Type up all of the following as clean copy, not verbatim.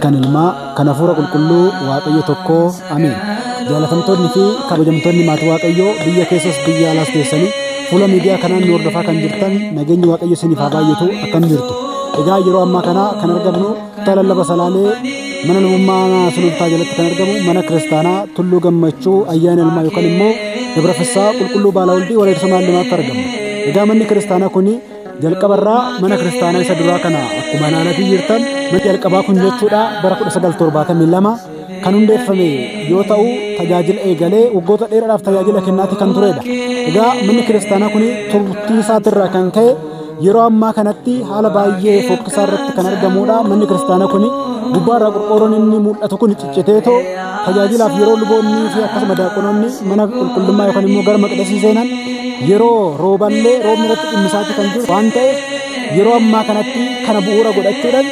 kan Ilmaa, kan Hafuura Qulqulluu Waaqayyo tokkoo. Ameen. Jaalatamtoonni fi kabajamtoonni maatii Waaqayyoo biyya keessas biyya alaas teessanii fuula miidiyaa kanaan nu hordofaa kan jirtan nageenyi Waaqayyo isiniif haa baay'atu. Akkam jirtu? Egaa yeroo ammaa kana kan argamnu kutaa lallaba Salaalee mana lubummaa sulultaa jalatti kan argamu mana kiristaanaa Tulluu Gammachuu Ayyaana Ilmaa yookaan immoo Dabra Fissaa Qulqulluu Baalawaldii Wareersa Maallimaatti argamu. Egaa manni kiristaanaa kuni jalqabarraa mana kiristaanaa isa duraa kana akkuma naannatti jirtan manni jalqabaa kun jechuudha bara 1972 kan hundeeffame yoo ta'u tajaajila eegalee waggoota dheeraadhaaf tajaajila kennaati kan turedha. Egaa manni kiristaanaa kuni turtii isaatirraa kan ka'e yeroo ammaa kanatti haala baay'ee fokkisaa irratti kan argamudha. Manni kiristaanaa kuni gubbaarraa qorqoorroon inni mul'atu kun cicciteetoo tajaajilaaf yeroo luboonni fi akkasuma daaqonoonni mana qulqullummaa yookaan immoo gara maqdasii seenan yeroo rooballee roobni irratti dhimmisaatti kan jiru waan ta'eef yeroo ammaa kanatti kana bu'uura godhachuudhaan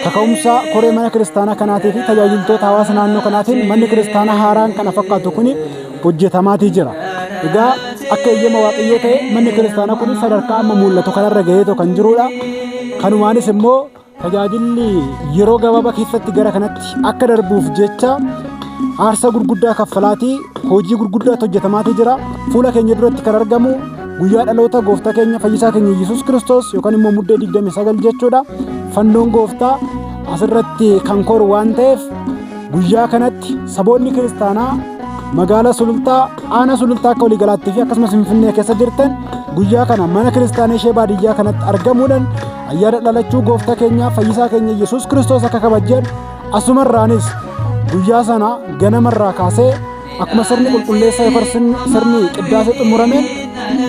kaka'umsa koree mana kiristaanaa kanaatii fi tajaajiltoota hawaasa naannoo kanaatiin manni kiristaanaa haaraan kana fakkaatu kun hojjetamaatii jira. Egaa akka eeyyama Waaqayyoo ta'e manni kiristaanaa kun sadarkaa amma mul'atu kanarra gaheetoo kan jirudha. Kanumaanis immoo tajaajilli yeroo gabaabaa keessatti gara kanatti akka darbuuf jecha aarsaa gurguddaa kaffalaatii hojii gurguddaatu hojjetamaatii jira. Fuula keenya duratti kan argamu guyyaa dhaloota gooftaa keenya fayyisaa keenya Yesuus Kiristoos yookaan immoo muddee 29 jechuudha. Fannoon gooftaa asirratti kan koru waan ta'eef guyyaa kanatti saboonni kiristaanaa magaalaa sulultaa aanaa sulultaa akka waliigalaattii fi akkasumas Finfinnee keessa jirtan guyyaa kana mana kiristaanaa ishee baadiyyaa kanatti argamuudhaan ayyaana dhalachuu gooftaa keenya fayyisaa keenya Yesuus Kiristoos akka kabajan asumarraanis guyyaa sana ganamarraa kaasee akkuma sirni qulqulleessaa yookaan sirni qiddaasee xumurameen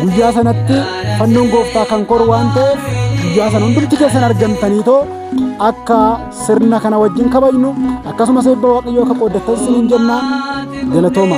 guyyaa sanatti fannoon gooftaa kan koru waan ta'eef guyyaa sana hundumti keessan argamtaniitoo akka sirna kana wajjin kabajnu akkasumas eebba Waaqayyoo akka qooddattan isiniin jenna. Galatooma.